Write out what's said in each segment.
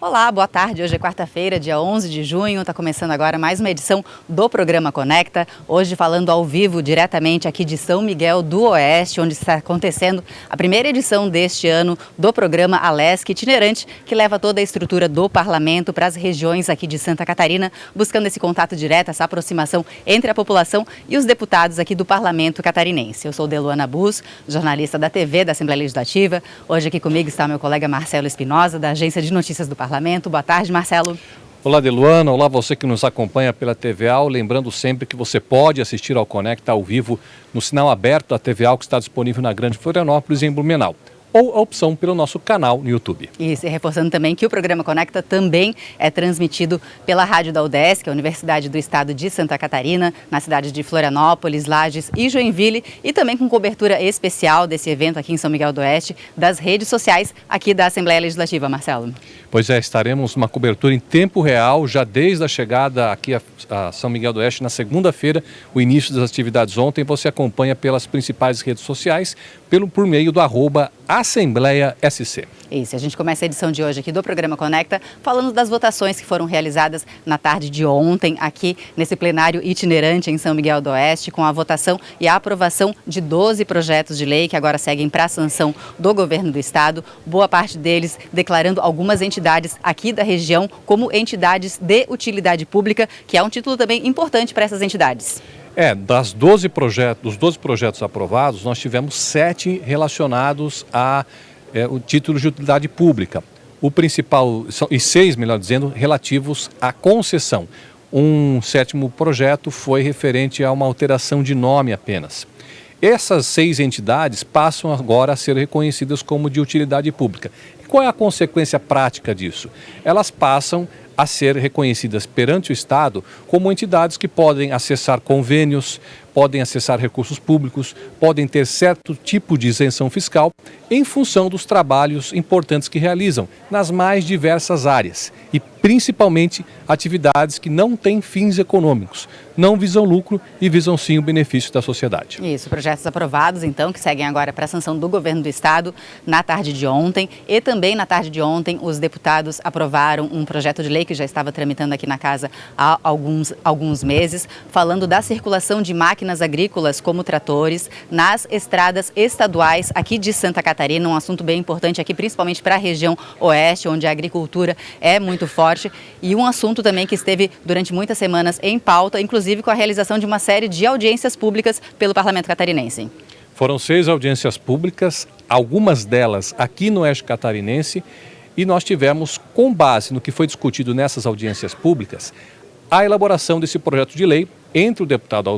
Olá, boa tarde. Hoje é quarta-feira, dia 11 de junho. Está começando agora mais uma edição do programa Conecta. Hoje falando ao vivo, diretamente aqui de São Miguel do Oeste, onde está acontecendo a primeira edição deste ano do programa Alesc Itinerante, que leva toda a estrutura do parlamento para as regiões aqui de Santa Catarina, buscando esse contato direto, essa aproximação entre a população e os deputados aqui do parlamento catarinense. Eu sou Deluana Bus, jornalista da TV da Assembleia Legislativa. Hoje aqui comigo está meu colega Marcelo Espinosa, da Agência de Notícias do Parlamento. Boa tarde, Marcelo. Olá, Deluana. Olá, você que nos acompanha pela TVA. Lembrando sempre que você pode assistir ao Conecta ao vivo no sinal aberto da TVA, que está disponível na Grande Florianópolis e em Blumenau, ou a opção pelo nosso canal no YouTube. E reforçando também que o programa Conecta também é transmitido pela rádio da UDESC, que é a Universidade do Estado de Santa Catarina, na cidade de Florianópolis, Lages e Joinville, e também com cobertura especial desse evento aqui em São Miguel do Oeste, das redes sociais aqui da Assembleia Legislativa, Marcelo. Pois é, estaremos numa cobertura em tempo real, já desde a chegada aqui a São Miguel do Oeste, na segunda-feira, o início das atividades ontem. Você acompanha pelas principais redes sociais, por meio do @AssembleiaSC. Isso, a gente começa a edição de hoje aqui do programa Conecta falando das votações que foram realizadas na tarde de ontem aqui nesse plenário itinerante em São Miguel do Oeste, com a votação e a aprovação de 12 projetos de lei que agora seguem para a sanção do governo do estado, boa parte deles declarando algumas entidades aqui da região como entidades de utilidade pública, que é um título também importante para essas entidades. Dos 12 projetos aprovados, nós tivemos 7 relacionados a o título de utilidade pública. O principal, e 6, melhor dizendo, relativos à concessão. Um 7º projeto foi referente a uma alteração de nome apenas. Essas 6 entidades passam agora a ser reconhecidas como de utilidade pública. E qual é a consequência prática disso? Elas passam a ser reconhecidas perante o Estado como entidades que podem acessar convênios, podem acessar recursos públicos, podem ter certo tipo de isenção fiscal em função dos trabalhos importantes que realizam nas mais diversas áreas e principalmente atividades que não têm fins econômicos, não visam lucro e visam sim o benefício da sociedade. Isso, projetos aprovados então que seguem agora para a sanção do governo do estado na tarde de ontem, e também na tarde de ontem os deputados aprovaram um projeto de lei que já estava tramitando aqui na casa há alguns meses, falando da circulação de máquinas agrícolas como tratores nas estradas estaduais aqui de Santa Catarina, um assunto bem importante aqui, principalmente para a região oeste, onde a agricultura é muito forte, e um assunto também que esteve durante muitas semanas em pauta, inclusive com a realização de uma série de audiências públicas pelo Parlamento Catarinense. Foram 6 audiências públicas, algumas delas aqui no oeste catarinense, e nós tivemos, com base no que foi discutido nessas audiências públicas, a elaboração desse projeto de lei entre o deputado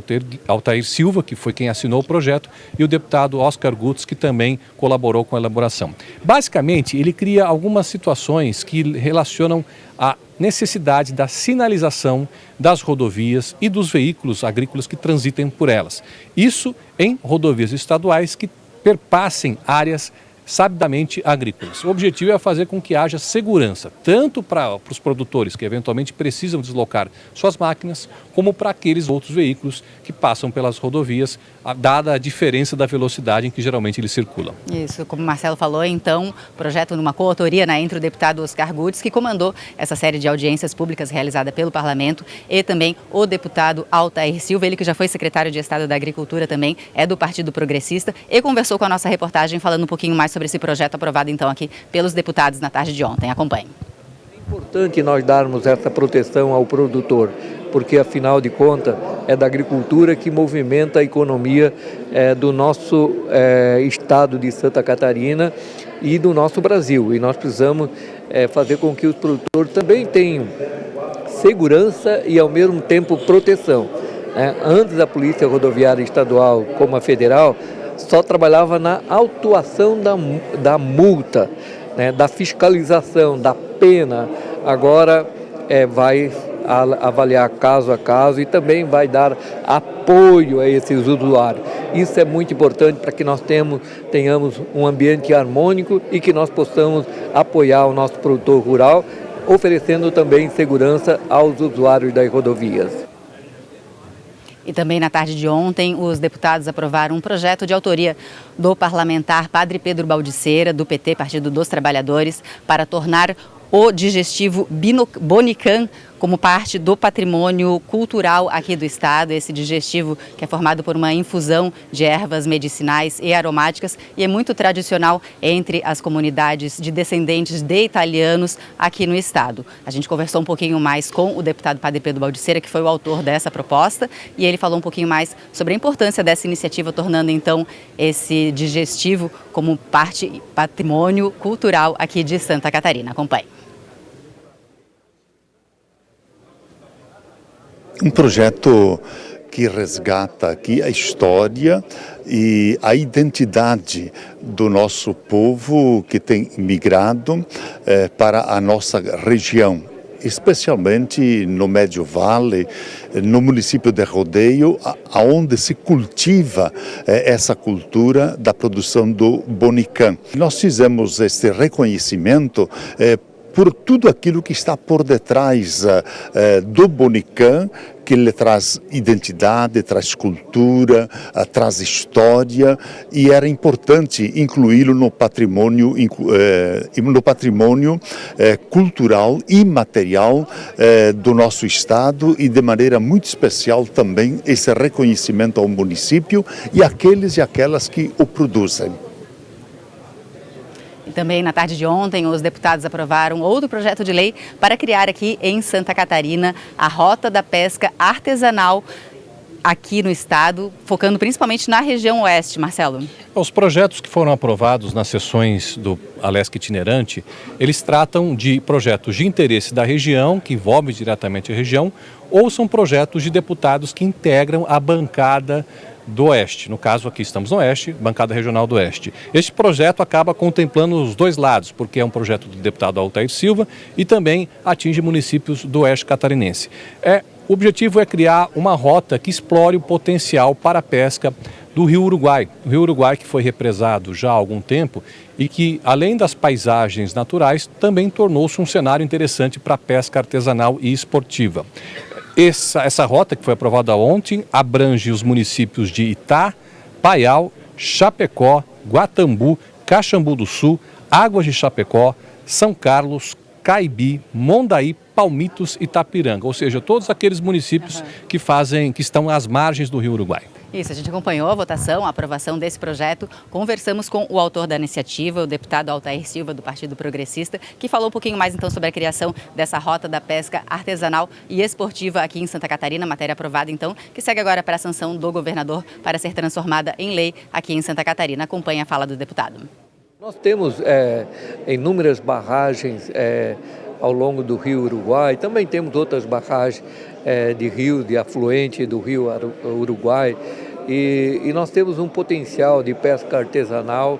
Altair Silva, que foi quem assinou o projeto, e o deputado Oscar Gutz, que também colaborou com a elaboração. Basicamente, ele cria algumas situações que relacionam a necessidade da sinalização das rodovias e dos veículos agrícolas que transitem por elas. Isso em rodovias estaduais que perpassem áreas sabidamente agrícolas. O objetivo é fazer com que haja segurança, tanto para os produtores que eventualmente precisam deslocar suas máquinas, como para aqueles outros veículos que passam pelas rodovias, dada a diferença da velocidade em que geralmente eles circulam. Isso, como o Marcelo falou, então, projeto numa coautoria entre o deputado Oscar Gutz, que comandou essa série de audiências públicas realizada pelo Parlamento, e também o deputado Altair Silva, ele que já foi secretário de Estado da Agricultura também, é do Partido Progressista, e conversou com a nossa reportagem falando um pouquinho mais sobre esse projeto aprovado então aqui pelos deputados na tarde de ontem. Acompanhe. É importante nós darmos essa proteção ao produtor, porque afinal de contas é da agricultura que movimenta a economia do nosso estado de Santa Catarina e do nosso Brasil. E nós precisamos fazer com que os produtores também tenham segurança e ao mesmo tempo proteção. Antes a Polícia Rodoviária Estadual como a federal só trabalhava na autuação da multa, da fiscalização, da pena. Agora vai avaliar caso a caso e também vai dar apoio a esses usuários. Isso é muito importante para que nós tenhamos um ambiente harmônico e que nós possamos apoiar o nosso produtor rural, oferecendo também segurança aos usuários das rodovias. E também na tarde de ontem, os deputados aprovaram um projeto de autoria do parlamentar Padre Pedro Baldiceira, do PT, Partido dos Trabalhadores, para tornar o digestivo Bonican como parte do patrimônio cultural aqui do estado. Esse digestivo que é formado por uma infusão de ervas medicinais e aromáticas e é muito tradicional entre as comunidades de descendentes de italianos aqui no estado. A gente conversou um pouquinho mais com o deputado Padre Pedro Baldiceira, que foi o autor dessa proposta, e ele falou um pouquinho mais sobre a importância dessa iniciativa, tornando então esse digestivo como parte patrimônio cultural aqui de Santa Catarina. Acompanhe. Um projeto que resgata aqui a história e a identidade do nosso povo que tem migrado para a nossa região, especialmente no Médio Vale, no município de Rodeio, onde se cultiva essa cultura da produção do Bonican. Nós fizemos este reconhecimento por tudo aquilo que está por detrás do Bonican, que ele traz identidade, traz cultura, traz história, e era importante incluí-lo no patrimônio cultural e material do nosso estado, e de maneira muito especial também esse reconhecimento ao município e àqueles e aquelas que o produzem. Também na tarde de ontem, os deputados aprovaram outro projeto de lei para criar aqui em Santa Catarina a Rota da Pesca Artesanal aqui no estado, focando principalmente na região oeste. Marcelo. Os projetos que foram aprovados nas sessões do Alesc Itinerante, eles tratam de projetos de interesse da região, que envolvem diretamente a região, ou são projetos de deputados que integram a bancada do Oeste. No caso aqui estamos no Oeste, bancada regional do Oeste. Este projeto acaba contemplando os dois lados, porque é um projeto do deputado Altair Silva e também atinge municípios do Oeste catarinense. O objetivo é criar uma rota que explore o potencial para a pesca do Rio Uruguai. O Rio Uruguai que foi represado já há algum tempo e que, além das paisagens naturais, também tornou-se um cenário interessante para a pesca artesanal e esportiva. Essa rota, que foi aprovada ontem, abrange os municípios de Itá, Paial, Chapecó, Guatambu, Caxambu do Sul, Águas de Chapecó, São Carlos, Caibi, Mondaí, Palmitos e Itapiranga, ou seja, todos aqueles municípios que estão às margens do Rio Uruguai. Isso, a gente acompanhou a votação, a aprovação desse projeto, conversamos com o autor da iniciativa, o deputado Altair Silva, do Partido Progressista, que falou um pouquinho mais então sobre a criação dessa rota da pesca artesanal e esportiva aqui em Santa Catarina, matéria aprovada então, que segue agora para a sanção do governador para ser transformada em lei aqui em Santa Catarina. Acompanhe a fala do deputado. Nós temos inúmeras barragens ao longo do Rio Uruguai, também temos outras barragens de rio, de afluente do Rio Uruguai, e nós temos um potencial de pesca artesanal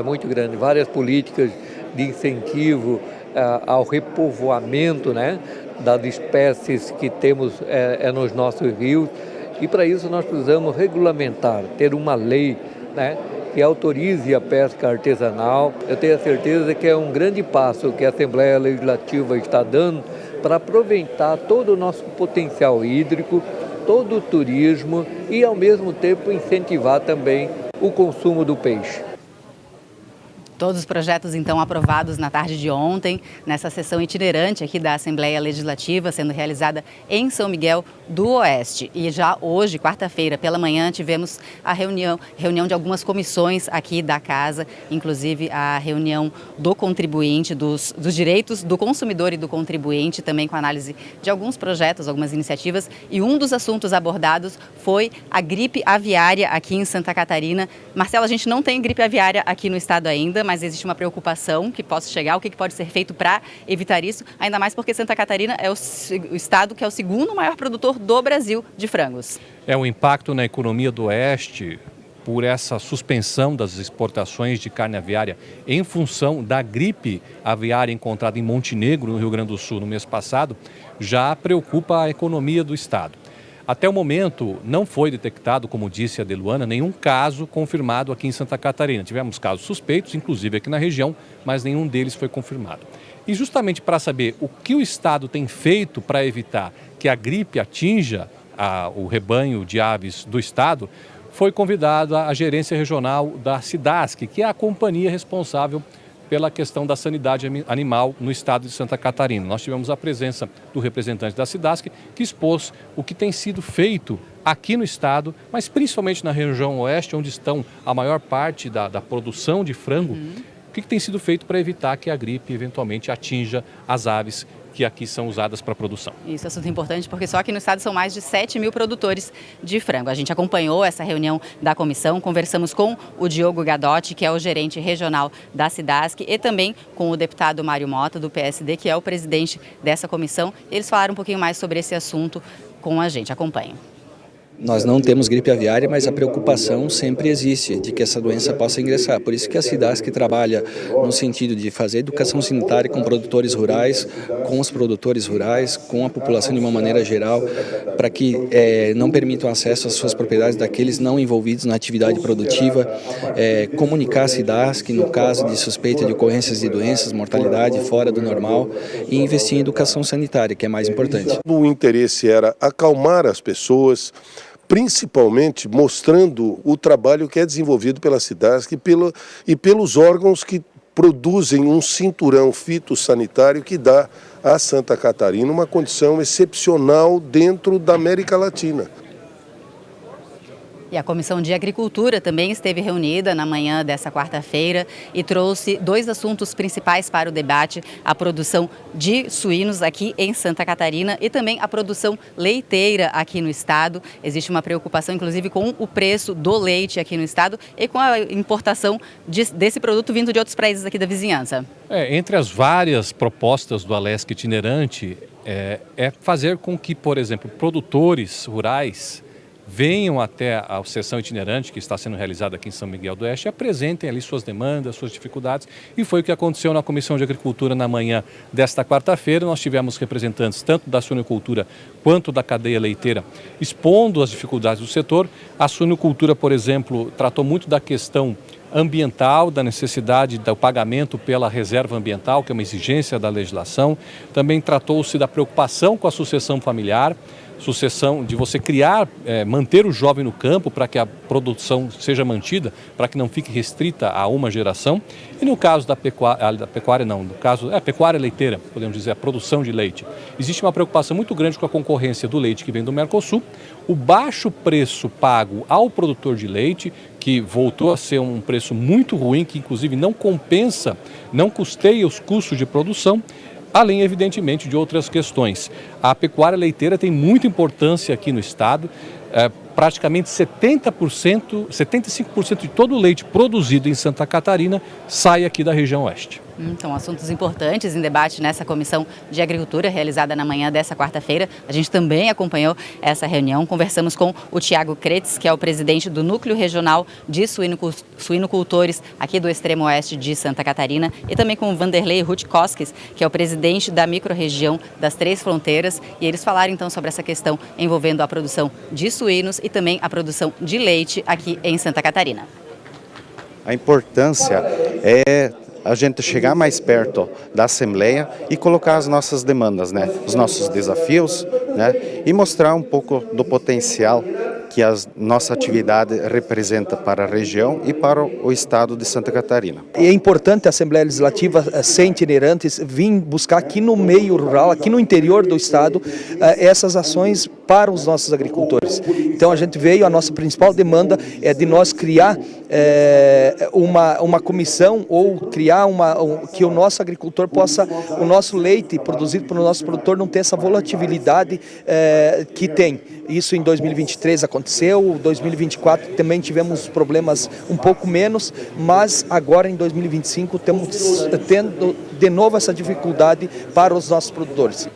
muito grande, várias políticas de incentivo ao repovoamento, né, das espécies que temos nos nossos rios, e para isso nós precisamos regulamentar, ter uma lei, né, que autorize a pesca artesanal. Eu tenho a certeza que é um grande passo que a Assembleia Legislativa está dando para aproveitar todo o nosso potencial hídrico, todo o turismo e, ao mesmo tempo, incentivar também o consumo do peixe. Todos os projetos, então, aprovados na tarde de ontem, nessa sessão itinerante aqui da Assembleia Legislativa, sendo realizada em São Miguel do Oeste. E já hoje, quarta-feira, pela manhã, tivemos a reunião de algumas comissões aqui da Casa, inclusive a reunião do contribuinte, dos direitos do consumidor e do contribuinte, também com análise de alguns projetos, algumas iniciativas. E um dos assuntos abordados foi a gripe aviária aqui em Santa Catarina. Marcelo, a gente não tem gripe aviária aqui no estado ainda, mas existe uma preocupação que possa chegar, o que pode ser feito para evitar isso, ainda mais porque Santa Catarina é o estado que é o segundo maior produtor do Brasil de frangos. O impacto na economia do Oeste por essa suspensão das exportações de carne aviária em função da gripe aviária encontrada em Montenegro, no Rio Grande do Sul, no mês passado, já preocupa a economia do estado. Até o momento, não foi detectado, como disse a Deluana, nenhum caso confirmado aqui em Santa Catarina. Tivemos casos suspeitos, inclusive aqui na região, mas nenhum deles foi confirmado. E justamente para saber o que o estado tem feito para evitar que a gripe atinja o rebanho de aves do estado, foi convidada a gerência regional da SIDASC, que é a companhia responsável pela questão da sanidade animal no estado de Santa Catarina. Nós tivemos a presença do representante da SIDASC, que expôs o que tem sido feito aqui no estado, mas principalmente na região oeste, onde estão a maior parte da produção de frango, o que tem sido feito para evitar que a gripe eventualmente atinja as aves que aqui são usadas para a produção. Isso é assunto importante porque só aqui no estado são mais de 7 mil produtores de frango. A gente acompanhou essa reunião da comissão, conversamos com o Diogo Gadotti, que é o gerente regional da SIDASC, e também com o deputado Mário Mota, do PSD, que é o presidente dessa comissão. Eles falaram um pouquinho mais sobre esse assunto com a gente. Acompanhem. Nós não temos gripe aviária, mas a preocupação sempre existe de que essa doença possa ingressar. Por isso que a SIDASC trabalha no sentido de fazer educação sanitária com produtores rurais, com os produtores rurais, com a população de uma maneira geral, para que não permitam acesso às suas propriedades daqueles não envolvidos na atividade produtiva, comunicar a SIDASC no caso de suspeita de ocorrências de doenças, mortalidade fora do normal, e investir em educação sanitária, que é mais importante. O interesse era acalmar as pessoas, principalmente mostrando o trabalho que é desenvolvido pela SIDASC e pelos órgãos que produzem um cinturão fitossanitário que dá a Santa Catarina uma condição excepcional dentro da América Latina. E a Comissão de Agricultura também esteve reunida na manhã dessa quarta-feira e trouxe 2 assuntos principais para o debate: a produção de suínos aqui em Santa Catarina e também a produção leiteira aqui no estado. Existe uma preocupação, inclusive, com o preço do leite aqui no estado e com a importação desse produto vindo de outros países aqui da vizinhança. Entre as várias propostas do Alesc itinerante, é fazer com que, por exemplo, produtores rurais venham até a sessão itinerante que está sendo realizada aqui em São Miguel do Oeste e apresentem ali suas demandas, suas dificuldades. E foi o que aconteceu na Comissão de Agricultura na manhã desta quarta-feira. Nós tivemos representantes tanto da suinocultura quanto da cadeia leiteira expondo as dificuldades do setor. A suinocultura, por exemplo, tratou muito da questão ambiental, da necessidade do pagamento pela reserva ambiental, que é uma exigência da legislação. Também tratou-se da preocupação com a sucessão familiar, sucessão de você criar, manter o jovem no campo para que a produção seja mantida, para que não fique restrita a uma geração. E no caso da pecuária não, no caso pecuária leiteira, podemos dizer, a produção de leite. Existe uma preocupação muito grande com a concorrência do leite que vem do Mercosul, o baixo preço pago ao produtor de leite, que voltou a ser um preço muito ruim, que inclusive não compensa, não custeia os custos de produção, além, evidentemente, de outras questões. A pecuária leiteira tem muita importância aqui no estado. Praticamente 75% de todo o leite produzido em Santa Catarina sai aqui da região oeste. Então, assuntos importantes em debate nessa Comissão de Agricultura realizada na manhã dessa quarta-feira. A gente também acompanhou essa reunião. Conversamos com o Tiago Kretz, que é o presidente do Núcleo Regional de Suinocultores aqui do extremo oeste de Santa Catarina, e também com o Vanderlei Rutkoskis, que é o presidente da microrregião das Três Fronteiras. E eles falaram então sobre essa questão envolvendo a produção de suínos e também a produção de leite aqui em Santa Catarina. A importância é a gente chegar mais perto da Assembleia e colocar as nossas demandas, os nossos desafios, e mostrar um pouco do potencial que a nossa atividade representa para a região e para o estado de Santa Catarina. É importante a Assembleia Legislativa ser itinerantes, vir buscar aqui no meio rural, aqui no interior do estado, essas ações para os nossos agricultores. Então a gente veio, a nossa principal demanda é de nós criar uma comissão ou criar que o nosso agricultor possa, o nosso leite produzido pelo nosso produtor não ter essa volatilidade que tem. Isso em 2023 aconteceu, 2024 também tivemos problemas um pouco menos, mas agora em 2025 estamos tendo de novo essa dificuldade para os nossos produtores.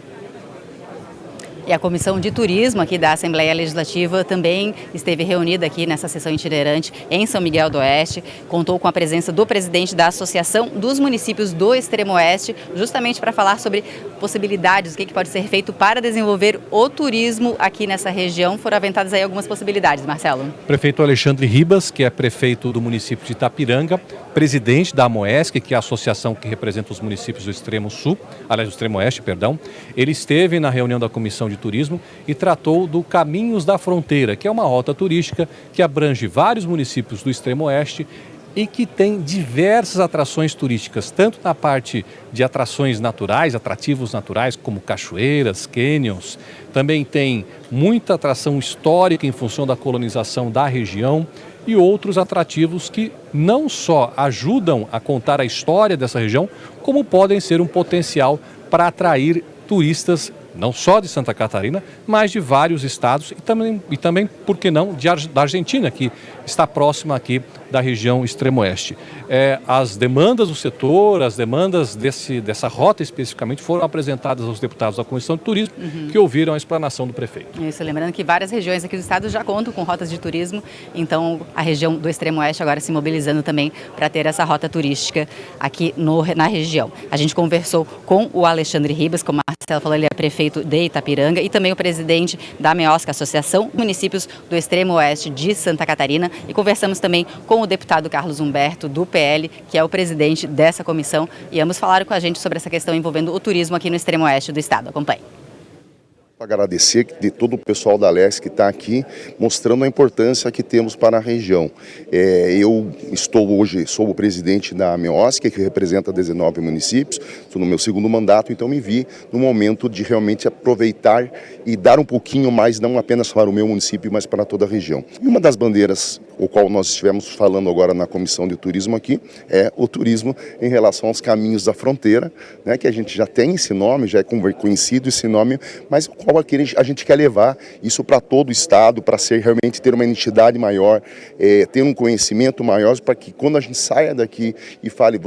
E a Comissão de Turismo aqui da Assembleia Legislativa também esteve reunida aqui nessa sessão itinerante em São Miguel do Oeste. Contou com a presença do presidente da Associação dos Municípios do Extremo Oeste, justamente para falar sobre possibilidades, o que pode ser feito para desenvolver o turismo aqui nessa região. Foram aventadas aí algumas possibilidades, Marcelo. Prefeito Alexandre Ribas, que é prefeito do município de Itapiranga, presidente da AMOESC, que é a associação que representa os municípios do Extremo Sul, aliás, do Extremo Oeste, perdão. Ele esteve na reunião da Comissão de Turismo e tratou do Caminhos da Fronteira, que é uma rota turística que abrange vários municípios do Extremo Oeste, e que tem diversas atrações turísticas, tanto na parte de atrações naturais, atrativos naturais, como cachoeiras, cânions. Também tem muita atração histórica em função da colonização da região e outros atrativos que não só ajudam a contar a história dessa região, como podem ser um potencial para atrair turistas não só de Santa Catarina, mas de vários estados e também, por que não, da Argentina, que está próxima aqui da região extremo-oeste. As demandas do setor, as demandas dessa rota especificamente foram apresentadas aos deputados da Comissão de Turismo, que ouviram a explanação do prefeito. Isso, lembrando que várias regiões aqui do estado já contam com rotas de turismo, então a região do extremo-oeste agora se mobilizando também para ter essa rota turística aqui na região. A gente conversou com o Alexandre Ribas, como a Marcela falou, ele é prefeito de Itapiranga e também o presidente da MEOSC, Associação de Municípios do Extremo-Oeste de Santa Catarina, e conversamos também com o deputado Carlos Humberto, do PL, que é o presidente dessa comissão, e ambos falaram com a gente sobre essa questão envolvendo o turismo aqui no Extremo-Oeste do estado. Acompanhe. Agradecer de todo o pessoal da LESC que está aqui, mostrando a importância que temos para a região. Eu sou o presidente da MEOSC, que representa 19 municípios, estou no meu segundo mandato, então me vi no momento de realmente aproveitar e dar um pouquinho mais, não apenas para o meu município, mas para toda a região. E uma das bandeiras, o qual nós estivemos falando agora na Comissão de Turismo aqui, é o turismo em relação aos caminhos da fronteira, né, que a gente já tem esse nome, já é conhecido esse nome, mas qual a gente quer levar isso para todo o estado, para realmente ter uma identidade maior, ter um conhecimento maior, para que quando a gente saia daqui e fale,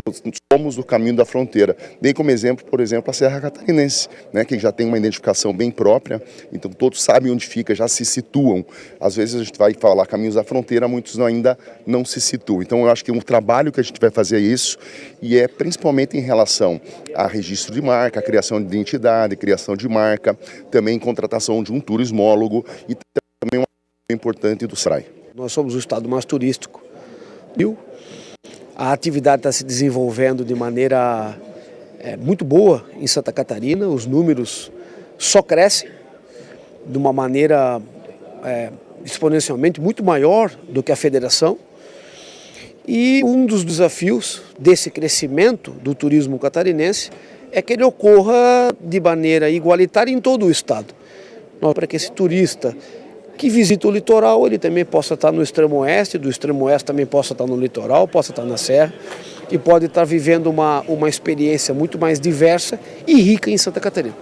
somos o caminho da fronteira. Dei como exemplo, por exemplo, a Serra Catarinense, né, que já tem uma identificação bem própria, então todos sabem onde fica, já se situam. Às vezes a gente vai falar caminhos da fronteira, muitos ainda não se situam. Então eu acho que um trabalho que a gente vai fazer é isso, e é principalmente em relação a registro de marca, a criação de identidade, criação de marca, também contratação de um turismólogo e também uma coisa importante do SRAI. Nós somos o estado mais turístico. A atividade está se desenvolvendo de maneira muito boa em Santa Catarina, os números só crescem de uma maneira exponencialmente muito maior do que a federação. E um dos desafios desse crescimento do turismo catarinense é que ele ocorra de maneira igualitária em todo o estado. Para que esse turista que visita o litoral, ele também possa estar no extremo-oeste, do extremo-oeste também possa estar no litoral, possa estar na serra, e pode estar vivendo uma experiência muito mais diversa e rica em Santa Catarina.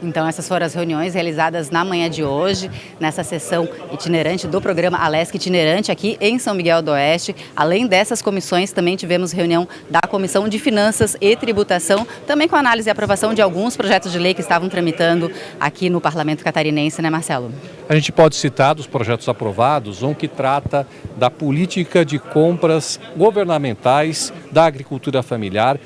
Então essas foram as reuniões realizadas na manhã de hoje, nessa sessão itinerante do programa ALESC Itinerante aqui em São Miguel do Oeste. Além dessas comissões, também tivemos reunião da Comissão de Finanças e Tributação, também com análise e aprovação de alguns projetos de lei que estavam tramitando aqui no Parlamento Catarinense, né, Marcelo? A gente pode citar dos projetos aprovados um que trata da política de compras governamentais da agricultura familiar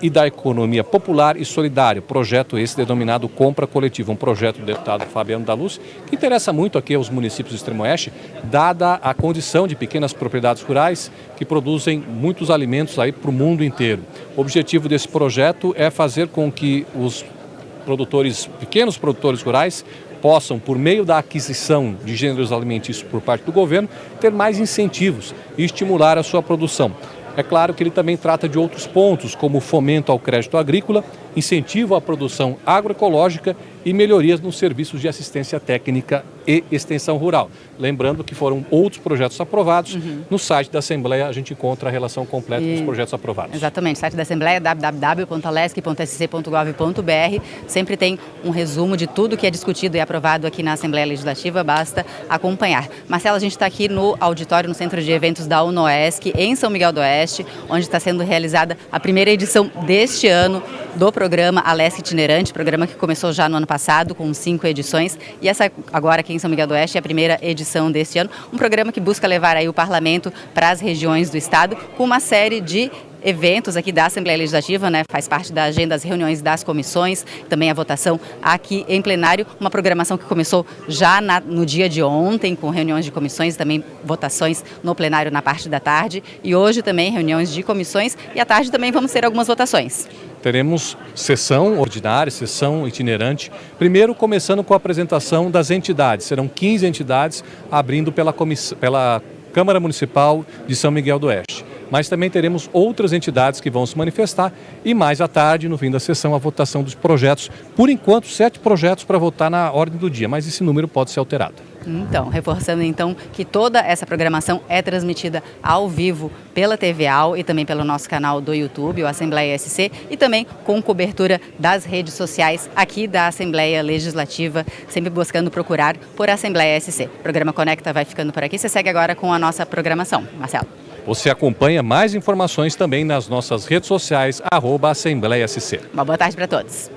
e da economia popular e solidária, projeto esse denominado Compra Coletiva, um projeto do deputado Fabiano da Luz, que interessa muito aqui aos municípios do Extremo-Oeste, dada a condição de pequenas propriedades rurais que produzem muitos alimentos aí para o mundo inteiro. O objetivo desse projeto é fazer com que os pequenos produtores rurais possam, por meio da aquisição de gêneros alimentícios por parte do governo, ter mais incentivos e estimular a sua produção. É claro que ele também trata de outros pontos, como fomento ao crédito agrícola, incentivo à produção agroecológica e melhorias nos serviços de assistência técnica e extensão rural. Lembrando que foram outros projetos aprovados. No site da Assembleia a gente encontra a relação completa dos projetos aprovados. Exatamente, site da Assembleia www.alesc.sc.gov.br. Sempre tem um resumo de tudo que é discutido e aprovado aqui na Assembleia Legislativa, basta acompanhar. Marcelo, a gente está aqui no auditório, no Centro de Eventos da UNOESC, em São Miguel do Oeste, onde está sendo realizada a primeira edição deste ano do programa ALESC Itinerante, programa que começou já no ano passado, com 5 edições, e essa agora aqui em São Miguel do Oeste é a primeira edição deste ano, um programa que busca levar aí o parlamento para as regiões do estado, com uma série de eventos aqui da Assembleia Legislativa, né? Faz parte da agenda das reuniões das comissões, também a votação aqui em plenário, uma programação que começou já no dia de ontem, com reuniões de comissões, também votações no plenário na parte da tarde, e hoje também reuniões de comissões, e à tarde também vamos ter algumas votações. Teremos sessão ordinária, sessão itinerante, primeiro começando com a apresentação das entidades. Serão 15 entidades, abrindo pela Câmara Municipal de São Miguel do Oeste. Mas também teremos outras entidades que vão se manifestar e mais à tarde, no fim da sessão, a votação dos projetos. Por enquanto, 7 projetos para votar na ordem do dia, mas esse número pode ser alterado. Então, reforçando então que toda essa programação é transmitida ao vivo pela TV AL e também pelo nosso canal do YouTube, o Assembleia SC, e também com cobertura das redes sociais aqui da Assembleia Legislativa, sempre buscando procurar por Assembleia SC. O programa Conecta vai ficando por aqui. Você segue agora com a nossa programação. Marcelo. Você acompanha mais informações também nas nossas redes sociais, @Assembleia SC. Uma boa tarde para todos.